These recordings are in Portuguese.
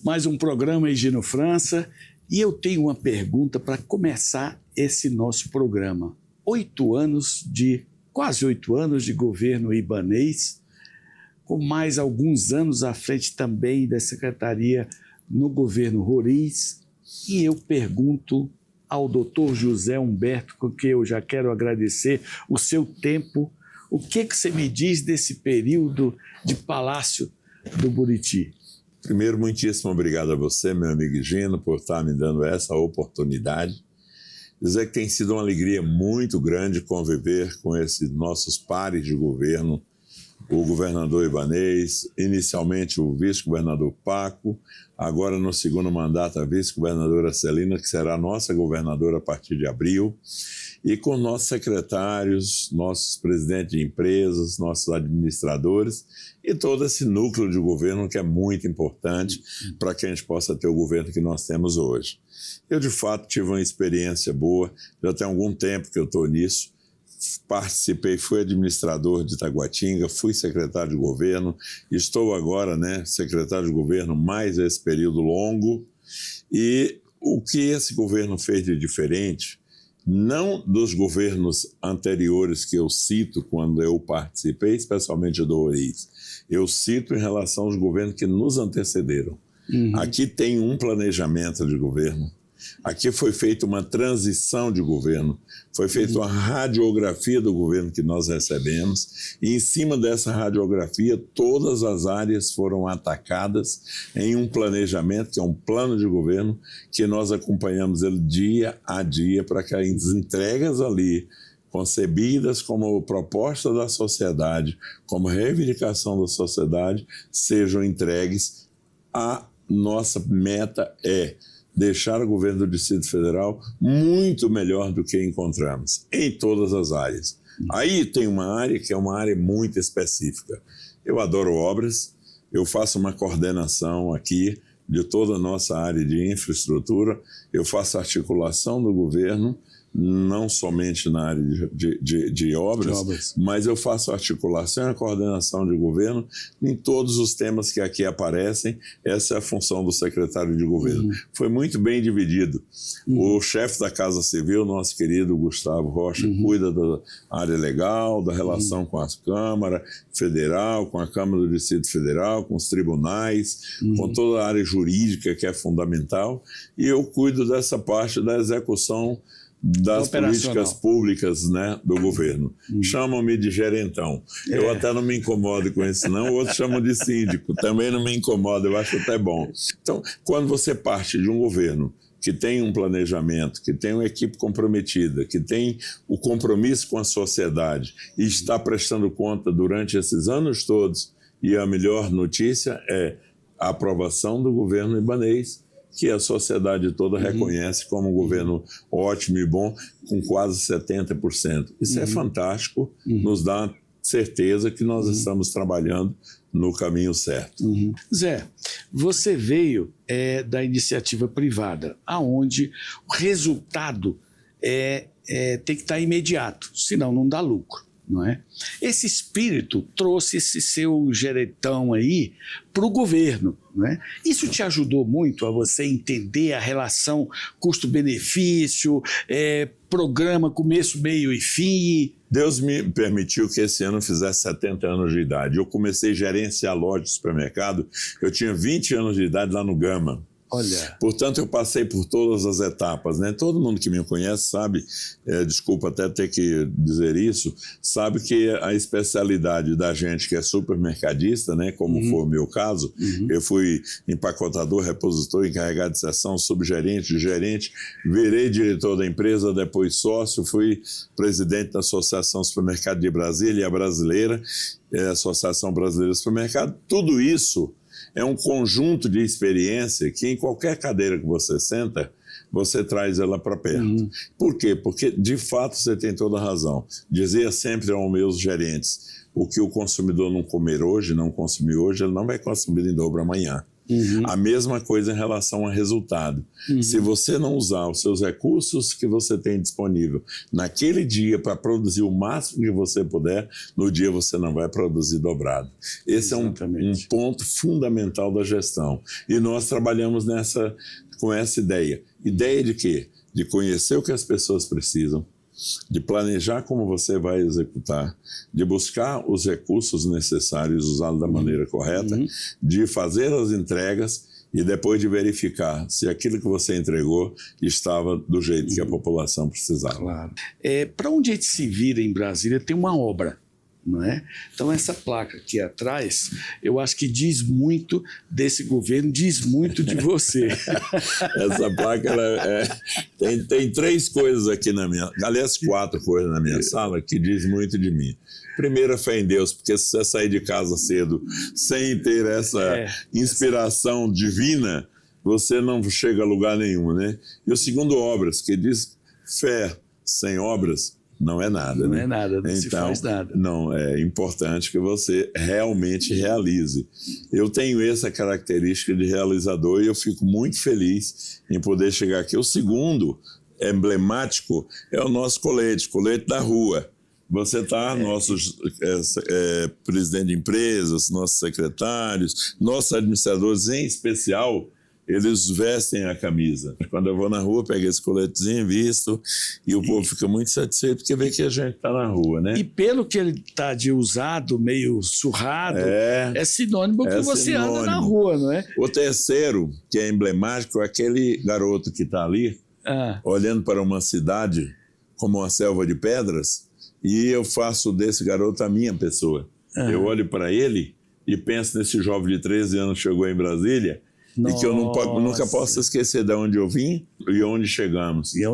mais um programa Higino França e eu tenho uma pergunta para começar esse nosso programa. Quase 8 anos de governo ibanês, com mais alguns anos à frente também da secretaria no governo Roriz, e eu pergunto ao doutor José Humberto, com quem eu já quero agradecer o seu tempo, o que você me diz desse período de Palácio do Buriti? Primeiro, muitíssimo obrigado a você, meu amigo Gino, por estar me dando essa oportunidade. Dizer que tem sido uma alegria muito grande conviver com esses nossos pares de governo, o governador ibanês, inicialmente o vice-governador Paco, agora no segundo mandato a vice-governadora Celina, que será nossa governadora a partir de abril, e com nossos secretários, nossos presidentes de empresas, nossos administradores e todo esse núcleo de governo que é muito importante para que a gente possa ter o governo que nós temos hoje. Eu, de fato, tive uma experiência boa, já tem algum tempo que eu estou nisso, participei, fui administrador de Taguatinga, fui secretário de governo, estou agora, secretário de governo mais esse período longo, e o que esse governo fez de diferente, não dos governos anteriores que eu cito quando eu participei, especialmente do Roriz, eu cito em relação aos governos que nos antecederam. Aqui tem um planejamento de governo, aqui foi feita uma transição de governo, foi feita uma radiografia do governo que nós recebemos, e em cima dessa radiografia todas as áreas foram atacadas em um planejamento, que é um plano de governo, que nós acompanhamos ele dia a dia para que as entregas ali, concebidas como proposta da sociedade, como reivindicação da sociedade, sejam entregues. A nossa meta é deixar o governo do Distrito Federal muito melhor do que encontramos, em todas as áreas. Aí tem uma área que é uma área muito específica. Eu adoro obras, eu faço uma coordenação aqui de toda a nossa área de infraestrutura, eu faço articulação do governo, não somente na área de obras, mas eu faço articulação e coordenação de governo em todos os temas que aqui aparecem. Essa é a função do secretário de governo. Foi muito bem dividido. O chefe da Casa Civil, nosso querido Gustavo Rocha, cuida da área legal, da relação com a Câmara Federal, com a Câmara do Distrito Federal, com os tribunais, com toda a área jurídica, que é fundamental, e eu cuido dessa parte da execução das políticas públicas do governo. Chamam-me de gerentão. Eu até não me incomodo com isso não, outros chamam de síndico, também não me incomoda, eu acho até bom. Então, quando você parte de um governo que tem um planejamento, que tem uma equipe comprometida, que tem o compromisso com a sociedade e está prestando conta durante esses anos todos, e a melhor notícia é a aprovação do governo ibanês, que a sociedade toda reconhece como um governo ótimo e bom, com quase 70%. Isso é fantástico, nos dá certeza que nós estamos trabalhando no caminho certo. Zé, você veio da iniciativa privada, onde o resultado tem que estar imediato, senão não dá lucro. Não é? Esse espírito trouxe esse seu gerentão aí para o governo. Não é? Isso te ajudou muito a você entender a relação custo-benefício, programa começo, meio e fim? Deus me permitiu que esse ano eu fizesse 70 anos de idade. Eu comecei a gerenciar loja de supermercado, eu tinha 20 anos de idade lá no Gama. Olha. Portanto, eu passei por todas as etapas, Todo mundo que me conhece sabe, desculpa até ter que dizer isso, sabe que a especialidade da gente que é supermercadista, como foi o meu caso, eu fui empacotador, repositor, encarregado de seção, subgerente, gerente, virei diretor da empresa, depois sócio, fui presidente da Associação Supermercado de Brasília, a brasileira, Associação Brasileira de Supermercado. Tudo isso é um conjunto de experiência que em qualquer cadeira que você senta, você traz ela para perto. Por quê? Porque, de fato, você tem toda a razão. Dizia sempre aos meus gerentes, o que o consumidor não comer hoje, não consumir hoje, ele não vai consumir em dobro amanhã. A mesma coisa em relação a resultado. Se você não usar os seus recursos que você tem disponível naquele dia para produzir o máximo que você puder, no dia você não vai produzir dobrado. Esse é um ponto fundamental da gestão. E nós trabalhamos com essa ideia. Ideia de quê? De conhecer o que as pessoas precisam, de planejar como você vai executar, de buscar os recursos necessários, usá-los da maneira correta, de fazer as entregas e depois de verificar se aquilo que você entregou estava do jeito que a população precisava. Claro. Para onde a gente se vira em Brasília tem uma obra, não é? Então essa placa aqui atrás, eu acho que diz muito desse governo, diz muito de você. Essa placa tem 3 coisas aqui aliás 4 coisas na minha sala que diz muito de mim. Primeiro, a fé em Deus, porque se você sair de casa cedo sem ter essa inspiração divina, você não chega a lugar nenhum, né? E o segundo, obras, que diz fé sem obras não é nada, não né? É nada, não se faz nada. Não, é importante que você realmente realize. Eu tenho essa característica de realizador e eu fico muito feliz em poder chegar aqui. O segundo, emblemático, é o nosso colete da rua. Você está, nossos presidentes de empresas, nossos secretários, nossos administradores em especial, eles vestem a camisa. Quando eu vou na rua, pego esse coletezinho, visto, e o povo fica muito satisfeito porque vê que a gente está na rua, né? E pelo que ele está de usado, meio surrado, é sinônimo que você anda na rua, não é? O terceiro, que é emblemático, é aquele garoto que está ali, olhando para uma cidade como uma selva de pedras, e eu faço desse garoto a minha pessoa. Eu olho para ele e penso nesse jovem de 13 anos que chegou em Brasília, e que eu nunca posso esquecer de onde eu vim e onde chegamos. E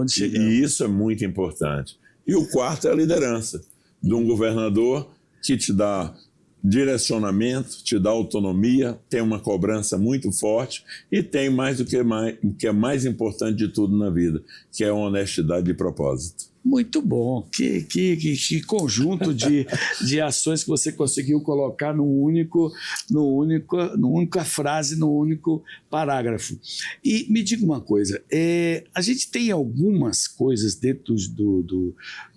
isso é muito importante. E o quarto é a liderança de um governador que te dá direcionamento, te dá autonomia, tem uma cobrança muito forte e tem o que é mais importante de tudo na vida, que é a honestidade de propósito. Muito bom. Que conjunto de ações que você conseguiu colocar numa única frase, num único parágrafo. E me diga uma coisa, a gente tem algumas coisas dentro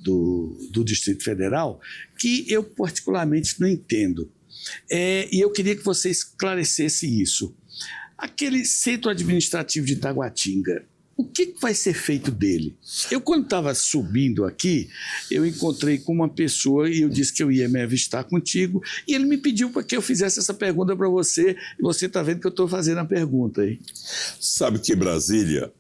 do Distrito Federal que eu particularmente não entendo. E eu queria que você esclarecesse isso. Aquele centro administrativo de Taguatinga, o que vai ser feito dele? Eu, quando estava subindo aqui, eu encontrei com uma pessoa e eu disse que eu ia me avistar contigo e ele me pediu para que eu fizesse essa pergunta para você e você está vendo que eu estou fazendo a pergunta aí. Sabe que Brasília,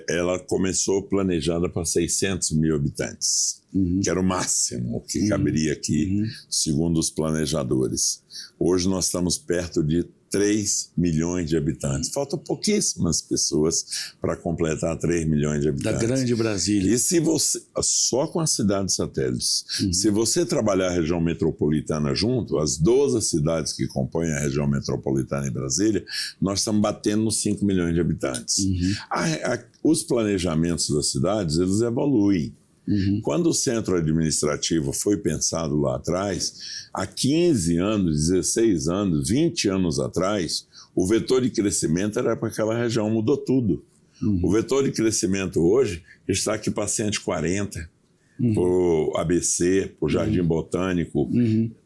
ela começou planejada para 600 mil habitantes, que era o máximo que caberia aqui, segundo os planejadores. Hoje nós estamos perto de 3 milhões de habitantes. Faltam pouquíssimas pessoas para completar 3 milhões de habitantes. Da grande Brasília. E se você, só com as cidades satélites, se você trabalhar a região metropolitana junto, as 12 cidades que compõem a região metropolitana em Brasília, nós estamos batendo nos 5 milhões de habitantes. Os planejamentos das cidades, eles evoluem. Quando o centro administrativo foi pensado lá atrás, há 15 anos, 16 anos, 20 anos atrás, o vetor de crescimento era para aquela região, mudou tudo. O vetor de crescimento hoje está aqui para 140, para o ABC, para o Jardim Botânico,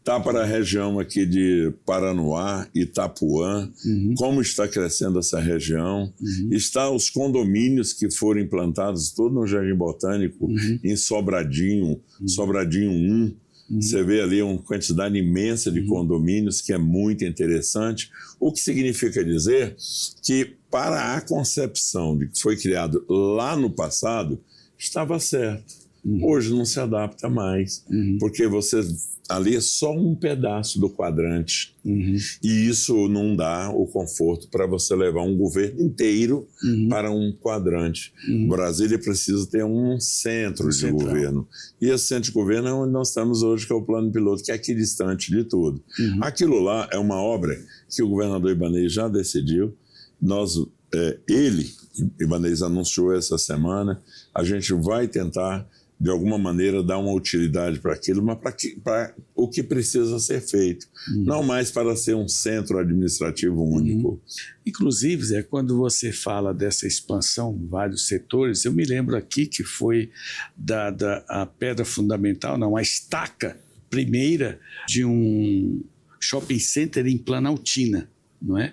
está para a região aqui de Paranoá, Itapuã, como está crescendo essa região, está os condomínios que foram implantados todos no Jardim Botânico, em Sobradinho, Sobradinho 1, você vê ali uma quantidade imensa de condomínios que é muito interessante, o que significa dizer que para a concepção de que foi criado lá no passado, estava certo. Hoje não se adapta mais, porque você ali é só um pedaço do quadrante e isso não dá o conforto para você levar um governo inteiro para um quadrante. Brasília precisa ter um centro de governo e esse centro de governo é onde nós estamos hoje, que é o plano piloto, que é aqui distante de tudo. Aquilo lá é uma obra que o governador Ibanez já decidiu, Ibanez anunciou essa semana, a gente vai tentar de alguma maneira, dar uma utilidade para aquilo, mas para o que precisa ser feito. Não mais para ser um centro administrativo único. Inclusive, Zé, quando você fala dessa expansão em vários setores, eu me lembro aqui que foi dada a pedra fundamental, não, a estaca primeira de um shopping center em Planaltina, não é?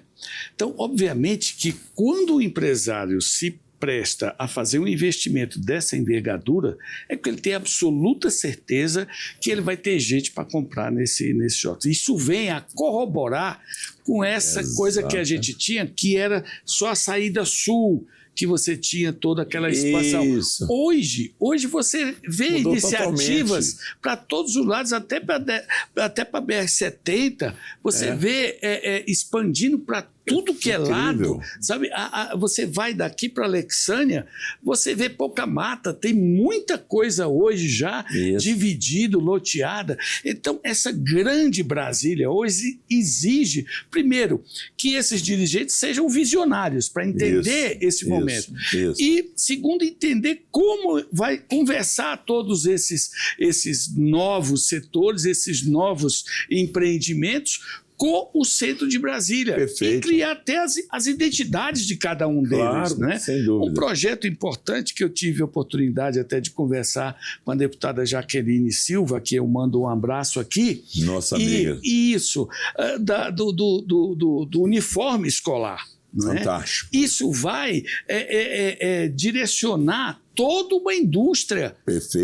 Então, obviamente que quando o empresário se presta a fazer um investimento dessa envergadura, é porque ele tem absoluta certeza que ele vai ter gente para comprar nesse shopping. Isso vem a corroborar com essa coisa que a gente tinha, que era só a saída sul, que você tinha toda aquela expansão. Isso. Hoje você vê Mudou iniciativas para todos os lados, até para a BR-70, você vê expandindo para tudo que é lado, sabe? Você vai daqui para Alexânia, você vê pouca mata, tem muita coisa hoje já dividido, loteada. Então, essa grande Brasília hoje exige, primeiro, que esses dirigentes sejam visionários para entender esse momento. E, segundo, entender como vai conversar todos esses novos setores, esses novos empreendimentos com o centro de Brasília. Perfeito. E criar até as identidades de cada um deles. Claro, né? sem dúvida. Um projeto importante que eu tive a oportunidade até de conversar com a deputada Jaqueline Silva, que eu mando um abraço aqui. Nossa amiga. Isso, do uniforme escolar. Fantástico. Isso vai direcionar toda uma indústria,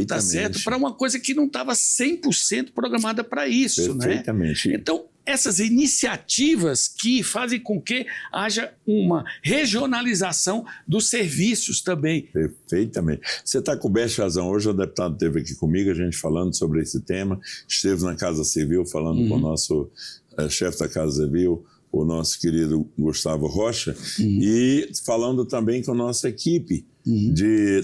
tá certo? Para uma coisa que não estava 100% programada para isso. Perfeitamente. Né? Então, essas iniciativas que fazem com que haja uma regionalização dos serviços também. Perfeitamente. Você está coberto de razão. Hoje o deputado esteve aqui comigo, a gente falando sobre esse tema, esteve na Casa Civil falando com o nosso chefe da Casa Civil, o nosso querido Gustavo Rocha, e falando também com a nossa equipe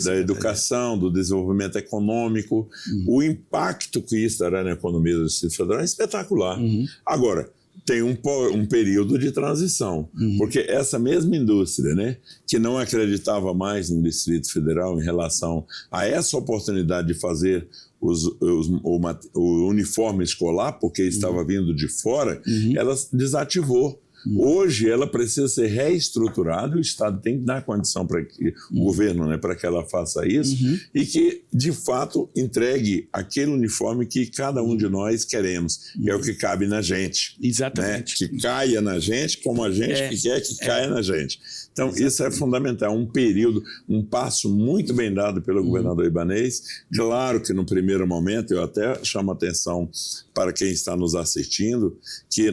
da educação, do desenvolvimento econômico. O impacto que isso dará na economia do Distrito Federal é espetacular. Agora, tem um período de transição, porque essa mesma indústria, né, que não acreditava mais no Distrito Federal em relação a essa oportunidade de fazer o uniforme escolar, porque estava vindo de fora, ela desativou. Hoje ela precisa ser reestruturada, o Estado tem que dar condição para que o governo, né, para que ela faça isso e que, de fato, entregue aquele uniforme que cada um de nós queremos, que é o que cabe na gente. Exatamente. Né? Que caia na gente como a gente que quer que caia na gente. Então, isso é fundamental, um período, um passo muito bem dado pelo governador Ibanez. Claro que no primeiro momento, eu até chamo a atenção para quem está nos assistindo, que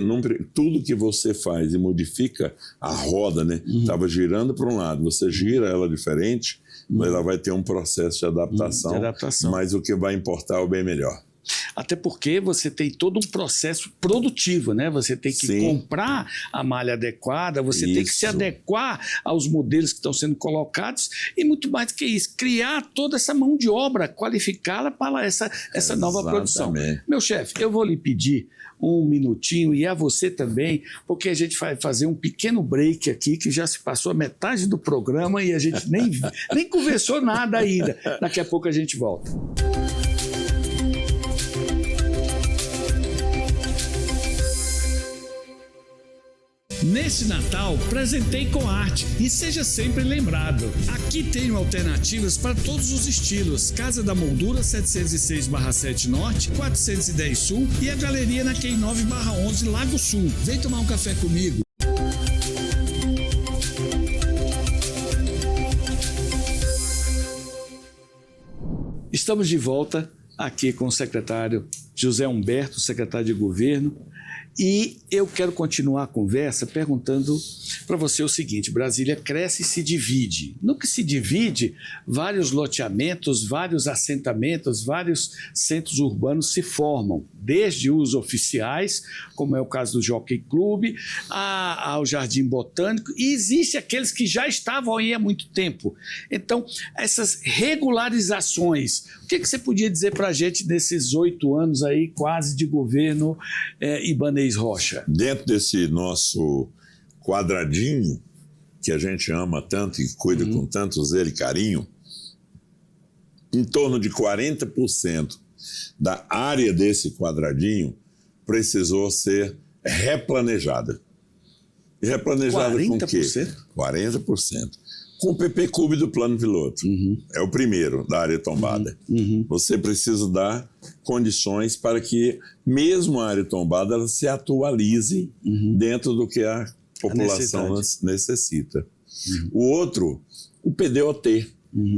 tudo que você faz e modifica a roda, né? Estava girando para um lado, você gira ela diferente, mas ela vai ter um processo de adaptação, mas o que vai importar é o bem melhor. Até porque você tem todo um processo produtivo, né? Você tem que comprar a malha adequada, você tem que se adequar aos modelos que estão sendo colocados e muito mais do que isso, criar toda essa mão de obra, qualificá-la para essa nova produção. Meu chefe, eu vou lhe pedir um minutinho e a você também, porque a gente vai fazer um pequeno break aqui, que já se passou a metade do programa e a gente nem conversou nada ainda. Daqui a pouco a gente volta. Nesse Natal, presentei com arte e seja sempre lembrado. Aqui tenho alternativas para todos os estilos. Casa da Moldura 706/7 Norte, 410 Sul e a Galeria na QI 9/11 Lago Sul. Vem tomar um café comigo. Estamos de volta aqui com o secretário José Humberto, secretário de Governo. E eu quero continuar a conversa perguntando para você o seguinte: Brasília cresce e se divide. No que se divide, vários loteamentos, vários assentamentos, vários centros urbanos se formam, desde os oficiais, como é o caso do Jockey Club, ao Jardim Botânico, e existem aqueles que já estavam aí há muito tempo. Então, essas regularizações, o que você podia dizer para a gente desses 8 anos aí quase de governo Ibanez Rocha? Dentro desse nosso quadradinho, que a gente ama tanto e cuida com tanto zelo e carinho, em torno de 40% da área desse quadradinho precisou ser replanejada. E replanejada 40%? Com o quê? 40%. Com o PP-Cub do plano piloto. É o primeiro da área tombada. Você precisa dar condições para que, mesmo a área tombada, ela se atualize dentro do que a população necessita. O outro, o PDOT,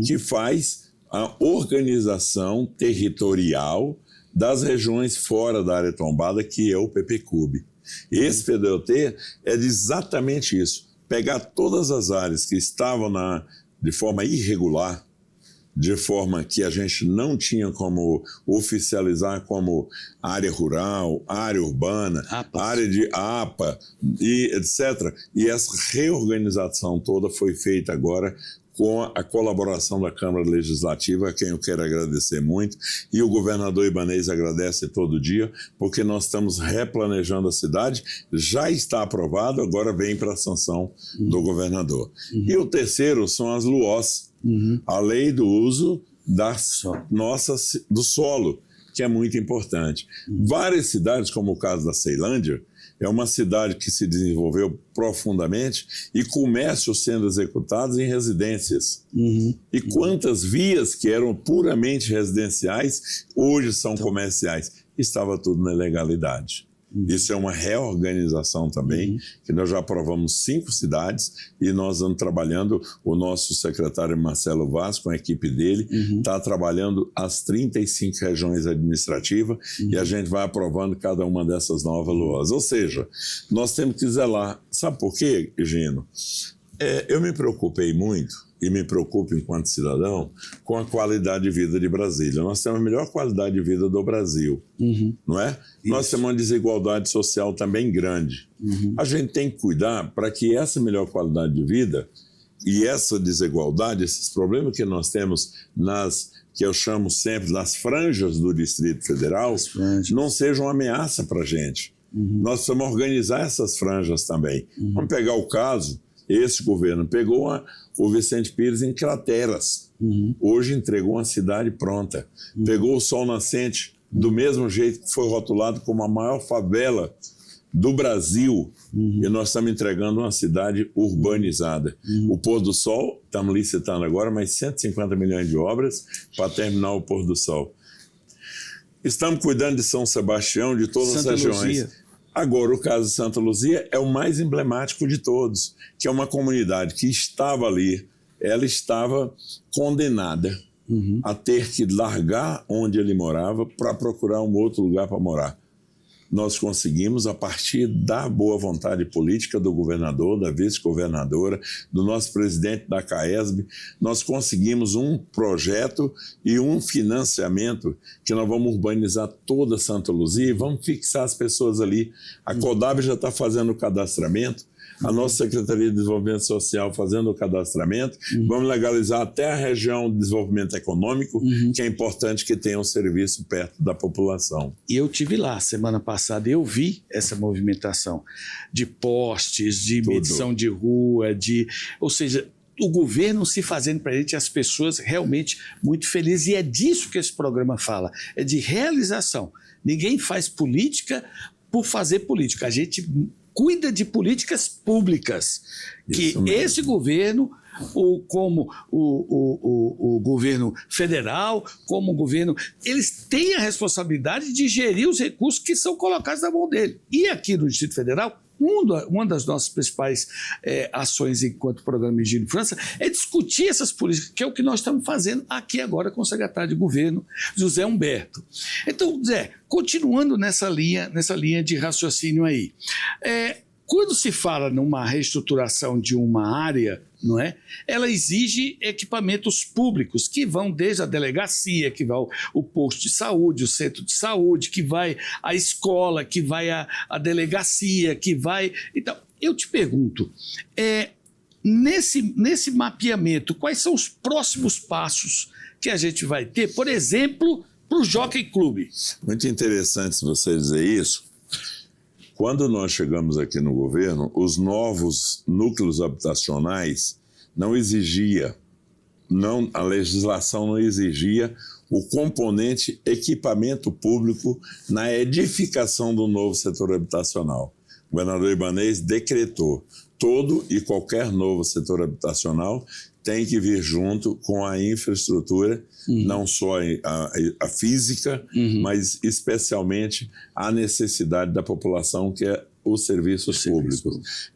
que faz a organização territorial das regiões fora da área tombada, que é o PP-Cub. Esse PDOT é exatamente isso. Pegar todas as áreas que estavam de forma irregular, de forma que a gente não tinha como oficializar como área rural, área urbana, área de APA, e etc. E essa reorganização toda foi feita agora com a colaboração da Câmara Legislativa, a quem eu quero agradecer muito, e o governador Ibanez agradece todo dia, porque nós estamos replanejando a cidade, já está aprovado, agora vem para a sanção do governador. E o terceiro são as LUOS, a lei do uso do solo, que é muito importante. Várias cidades, como o caso da Ceilândia, é uma cidade que se desenvolveu profundamente e comércios sendo executados em residências. E quantas vias que eram puramente residenciais, hoje são comerciais. Estava tudo na ilegalidade. Isso é uma reorganização também, que nós já aprovamos 5 cidades e nós estamos trabalhando, o nosso secretário Marcelo Vaz, com a equipe dele, está trabalhando as 35 regiões administrativas e a gente vai aprovando cada uma dessas novas LOAs. Ou seja, nós temos que zelar. Sabe por quê, Gino? Eu me preocupei muito, e me preocupo enquanto cidadão, com a qualidade de vida de Brasília. Nós temos a melhor qualidade de vida do Brasil, não é? Isso. Nós temos uma desigualdade social também grande. A gente tem que cuidar para que essa melhor qualidade de vida e essa desigualdade, esses problemas que nós temos que eu chamo sempre das franjas do Distrito Federal, não sejam uma ameaça para a gente. Nós precisamos organizar essas franjas também. Vamos pegar o caso. Esse governo pegou o Vicente Pires em crateras. Hoje entregou uma cidade pronta. Pegou o Sol Nascente, do mesmo jeito que foi rotulado como a maior favela do Brasil. E nós estamos entregando uma cidade urbanizada. O Pôr do Sol, estamos licitando agora mais 150 milhões de obras para terminar o Pôr do Sol. Estamos cuidando de São Sebastião, de todas as regiões. Agora, o caso de Santa Luzia é o mais emblemático de todos, que é uma comunidade que estava ali, ela estava condenada a ter que largar onde ele morava para procurar um outro lugar para morar. Nós conseguimos, a partir da boa vontade política do governador, da vice-governadora, do nosso presidente da CAESB, nós conseguimos um projeto e um financiamento que nós vamos urbanizar toda Santa Luzia e vamos fixar as pessoas ali. A CODAB já está fazendo o cadastramento, a nossa Secretaria de Desenvolvimento Social fazendo o cadastramento, vamos legalizar até a região de desenvolvimento econômico, que é importante que tenha um serviço perto da população. E eu estive lá semana passada e eu vi essa movimentação de postes, de medição de rua, ou seja, o governo se fazendo para a gente, as pessoas realmente muito felizes. E é disso que esse programa fala, é de realização. Ninguém faz política por fazer política, a gente cuida de políticas públicas, que esse governo, como o governo federal, como o governo, eles têm a responsabilidade de gerir os recursos que são colocados na mão dele. E aqui no Distrito Federal, uma das nossas principais ações enquanto programa Higino França é discutir essas políticas, que é o que nós estamos fazendo aqui agora com o secretário de governo, José Humberto. Então, Zé, continuando nessa linha de raciocínio aí, quando se fala numa reestruturação de uma área, não é? Ela exige equipamentos públicos que vão desde a delegacia, que vai o posto de saúde, o centro de saúde, que vai a escola, que vai a delegacia, que vai... Então, eu te pergunto, nesse mapeamento, quais são os próximos passos que a gente vai ter, por exemplo, para o Jockey Club? Muito interessante você dizer isso. Quando nós chegamos aqui no governo, os novos núcleos habitacionais não exigia a legislação não exigia o componente equipamento público na edificação do novo setor habitacional. O governador Ibanez decretou: todo e qualquer novo setor habitacional tem que vir junto com a infraestrutura, não só a física, mas especialmente a necessidade da população, que é os serviços públicos.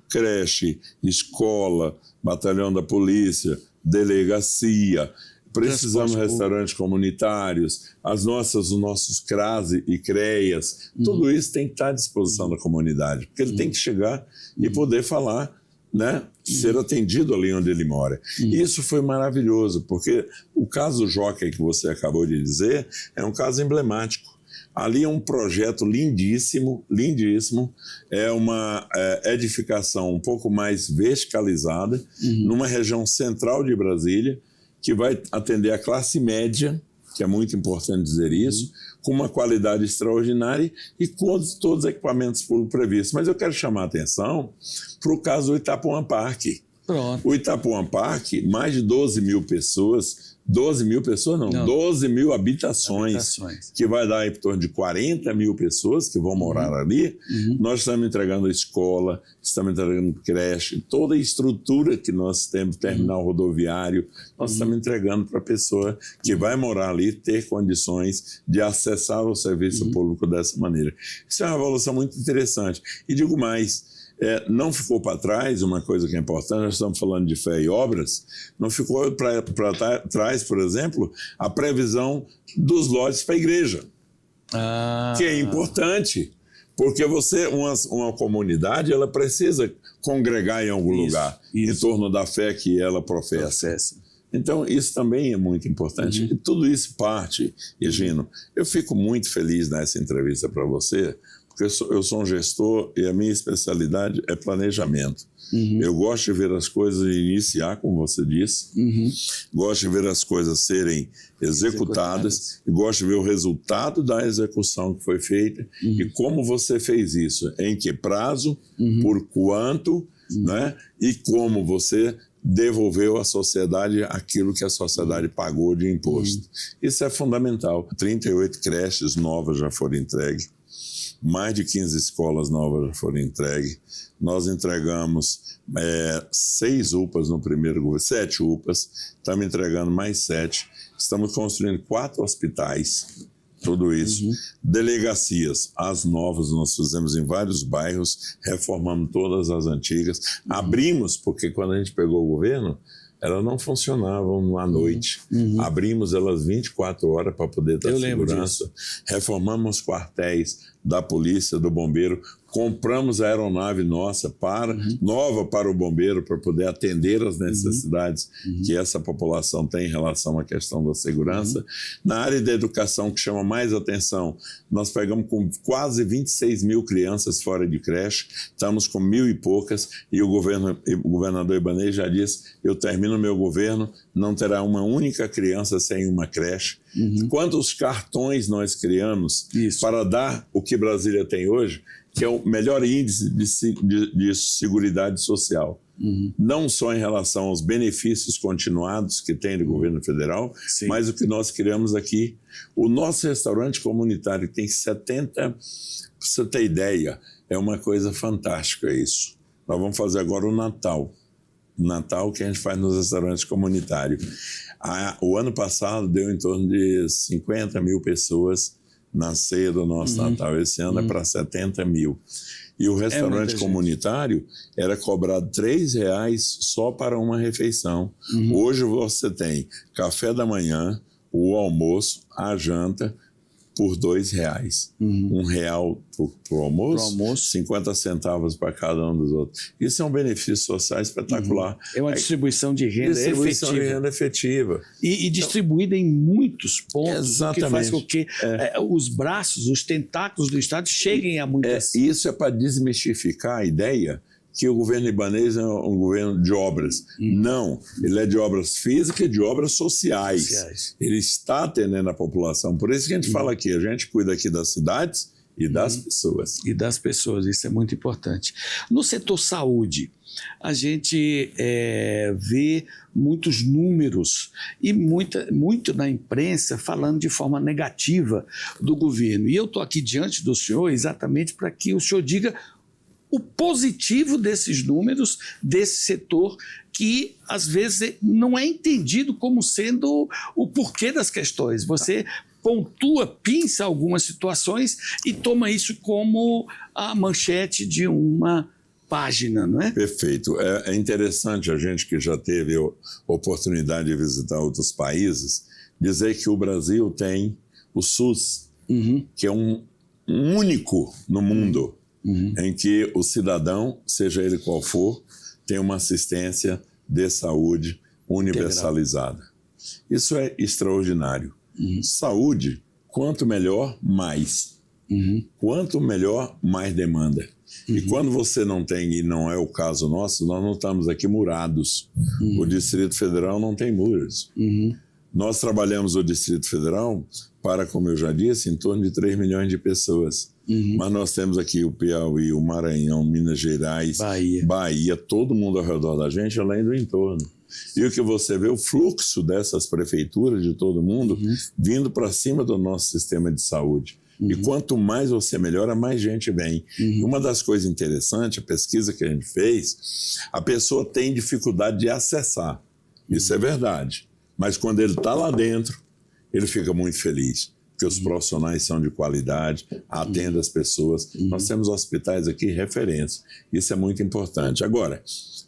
Creche, escola, batalhão da polícia, delegacia. Precisamos de restaurantes comunitários, os nossos CRAS e CREAS, tudo isso tem que estar à disposição da comunidade, porque ele tem que chegar e poder falar, né, ser atendido ali onde ele mora. E isso foi maravilhoso, porque o caso do Jockey, que você acabou de dizer, é um caso emblemático. Ali é um projeto lindíssimo, lindíssimo, é uma edificação um pouco mais verticalizada, numa região central de Brasília, que vai atender a classe média, que é muito importante dizer isso, com uma qualidade extraordinária e com todos os equipamentos públicos previstos. Mas eu quero chamar a atenção para o caso do Itapuã Park. Pronto. O Itapuã Park, mais de 12 mil pessoas, 12 mil habitações, que vai dar em torno de 40 mil pessoas que vão morar ali. Nós estamos entregando escola, estamos entregando creche, toda a estrutura que nós temos, terminal rodoviário, nós estamos entregando para a pessoa que vai morar ali ter condições de acessar o serviço público dessa maneira. Isso é uma evolução muito interessante. E digo mais, não ficou para trás, uma coisa que é importante, nós estamos falando de fé e obras, não ficou para trás, por exemplo, a previsão dos lotes para a igreja, que é importante, porque uma comunidade, ela precisa congregar em algum lugar, em torno da fé que ela professa. Então, isso também é muito importante. E tudo isso parte, Egino, eu fico muito feliz nessa entrevista para você, porque eu sou um gestor e a minha especialidade é planejamento. Eu gosto de ver as coisas iniciar, como você disse, gosto de ver as coisas serem executadas e gosto de ver o resultado da execução que foi feita e como você fez isso, em que prazo, por quanto, né? E como você devolveu à sociedade aquilo que a sociedade pagou de imposto. Isso é fundamental. 38 creches novas já foram entregues. Mais de 15 escolas novas já foram entregues. Nós entregamos 6 UPAs no primeiro governo, 7 UPAs, estamos entregando mais 7. Estamos construindo 4 hospitais, tudo isso. Delegacias, as novas nós fizemos em vários bairros, reformamos todas as antigas. Abrimos, porque quando a gente pegou o governo, elas não funcionavam à noite. Abrimos elas 24 horas para poder dar segurança. Reformamos quartéis da polícia, do bombeiro. Compramos a aeronave nossa nova para o bombeiro, para poder atender as necessidades que essa população tem em relação à questão da segurança. Na área da educação, que chama mais atenção, nós pegamos com quase 26 mil crianças fora de creche, estamos com 1.000 e poucas, e o governador Ibanez já disse: eu termino o meu governo, não terá uma única criança sem uma creche. Quantos cartões nós criamos para dar o que Brasília tem hoje, que é o melhor índice de seguridade social. Não só em relação aos benefícios continuados que tem do governo federal, mas o que nós criamos aqui. O nosso restaurante comunitário tem 70, para você ter ideia, é uma coisa fantástica isso. Nós vamos fazer agora o Natal. O Natal que a gente faz nos restaurantes comunitários. O ano passado deu em torno de 50 mil pessoas na ceia do nosso Natal. Esse ano é para 70 mil. E o restaurante comunitário era cobrado R$3 só para uma refeição. Hoje você tem café da manhã, o almoço, a janta, por R$2. R$1 para o almoço, 50 centavos para cada um dos outros. Isso é um benefício social espetacular. É uma distribuição de renda efetiva. E distribuída em muitos pontos, Exatamente. que faz com que os braços, os tentáculos do Estado cheguem a muitas... Isso é para desmistificar a ideia que o governo Ibanez é um governo de obras. Não, ele é de obras físicas e de obras sociais. Ele está atendendo a população. Por isso que a gente fala aqui, a gente cuida aqui das cidades e das pessoas. E das pessoas, isso é muito importante. No setor saúde, a gente vê muitos números e muito na imprensa falando de forma negativa do governo. E eu estou aqui diante do senhor exatamente para que o senhor diga o positivo desses números, desse setor, que às vezes não é entendido como sendo o porquê das questões. Você pontua, pinça algumas situações e toma isso como a manchete de uma página, não é? Perfeito. É interessante a gente que já teve a oportunidade de visitar outros países, dizer que o Brasil tem o SUS, que é um único no mundo, em que o cidadão, seja ele qual for, tem uma assistência de saúde universalizada. Isso é extraordinário. Saúde, quanto melhor, mais. Quanto melhor, mais demanda. E quando você não tem, e não é o caso nosso, nós não estamos aqui murados. O Distrito Federal não tem muros. Nós trabalhamos o Distrito Federal para, como eu já disse, em torno de 3 milhões de pessoas. Mas nós temos aqui o Piauí, o Maranhão, Minas Gerais, Bahia, todo mundo ao redor da gente, além do entorno. E o que você vê, o fluxo dessas prefeituras, de todo mundo, vindo para cima do nosso sistema de saúde. E quanto mais você melhora, mais gente vem. Uma das coisas interessantes, a pesquisa que a gente fez, a pessoa tem dificuldade de acessar. Isso é verdade. Mas quando ele está lá dentro, ele fica muito feliz. Porque os profissionais são de qualidade, atendem as pessoas. Nós temos hospitais aqui referência. Isso é muito importante. Agora,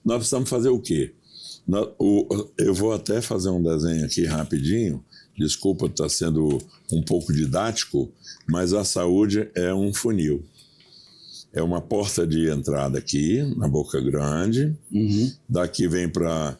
nós precisamos fazer o quê? Eu vou até fazer um desenho aqui rapidinho. Desculpa, está sendo um pouco didático, mas a saúde é um funil. É uma porta de entrada aqui, na Boca Grande. Daqui vem para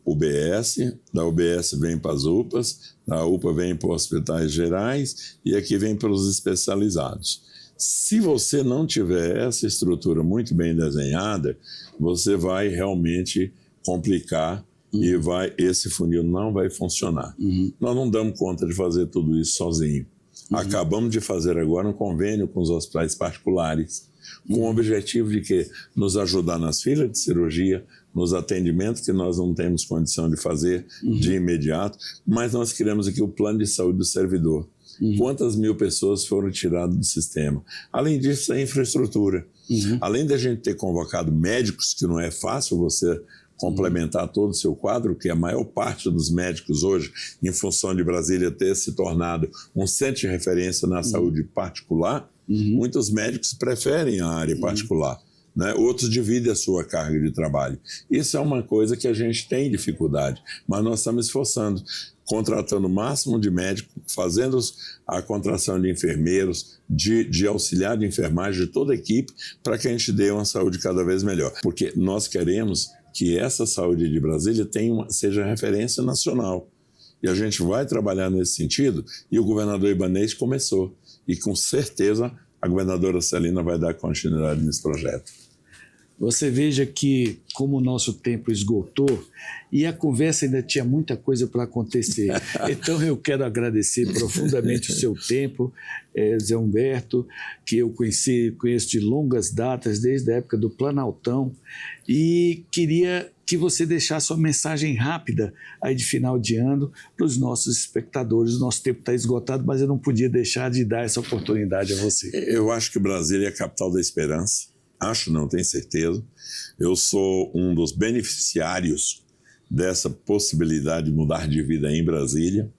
UBS, da UBS vem para as UPAs, da UPA vem para os hospitais gerais e aqui vem para os especializados. Se você não tiver essa estrutura muito bem desenhada, você vai realmente complicar e esse funil não vai funcionar. Nós não damos conta de fazer tudo isso sozinho. Acabamos de fazer agora um convênio com os hospitais particulares, com o objetivo de que nos ajudar nas filas de cirurgia, nos atendimentos que nós não temos condição de fazer de imediato, mas nós criamos aqui o plano de saúde do servidor. Quantas mil pessoas foram tiradas do sistema? Além disso, a infraestrutura. Além da gente ter convocado médicos, que não é fácil você complementar todo o seu quadro, que a maior parte dos médicos hoje, em função de Brasília ter se tornado um centro de referência na saúde particular, muitos médicos preferem a área particular. Né? Outros dividem a sua carga de trabalho. Isso é uma coisa que a gente tem dificuldade, mas nós estamos esforçando, contratando o máximo de médicos, fazendo a contratação de enfermeiros, de auxiliar de enfermagem, de toda a equipe, para que a gente dê uma saúde cada vez melhor. Porque nós queremos que essa saúde de Brasília seja referência nacional. E a gente vai trabalhar nesse sentido, e o governador Ibanez começou. E com certeza a governadora Celina vai dar continuidade nesse projeto. Você veja que como o nosso tempo esgotou e a conversa ainda tinha muita coisa para acontecer. Então eu quero agradecer profundamente o seu tempo, Zé Humberto, que eu conheço de longas datas, desde a época do Planaltão, e queria que você deixasse uma mensagem rápida aí de final de ano para os nossos espectadores. O nosso tempo está esgotado, mas eu não podia deixar de dar essa oportunidade a você. Eu acho que Brasília é a capital da esperança. Acho, não tenho certeza. Eu sou um dos beneficiários dessa possibilidade de mudar de vida em Brasília.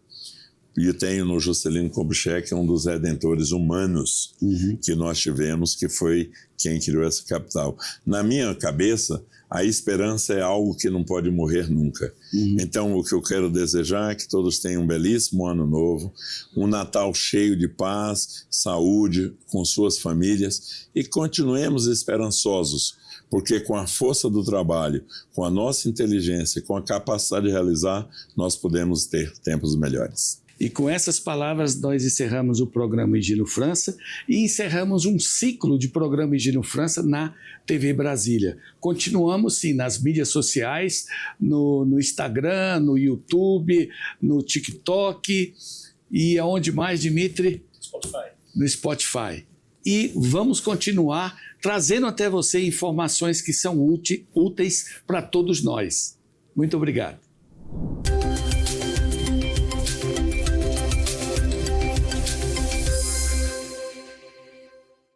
E tenho no Juscelino Kubitschek um dos redentores humanos que nós tivemos, que foi quem criou essa capital. Na minha cabeça, a esperança é algo que não pode morrer nunca. Então, o que eu quero desejar é que todos tenham um belíssimo ano novo, um Natal cheio de paz, saúde, com suas famílias, e continuemos esperançosos, porque com a força do trabalho, com a nossa inteligência, com a capacidade de realizar, nós podemos ter tempos melhores. E com essas palavras nós encerramos o programa Higino França e encerramos um ciclo de programa Higino França na TV Brasília. Continuamos sim nas mídias sociais, no Instagram, no YouTube, no TikTok e aonde mais, Dimitri? Spotify. No Spotify. e vamos continuar trazendo até você informações que são úteis para todos nós. Muito obrigado.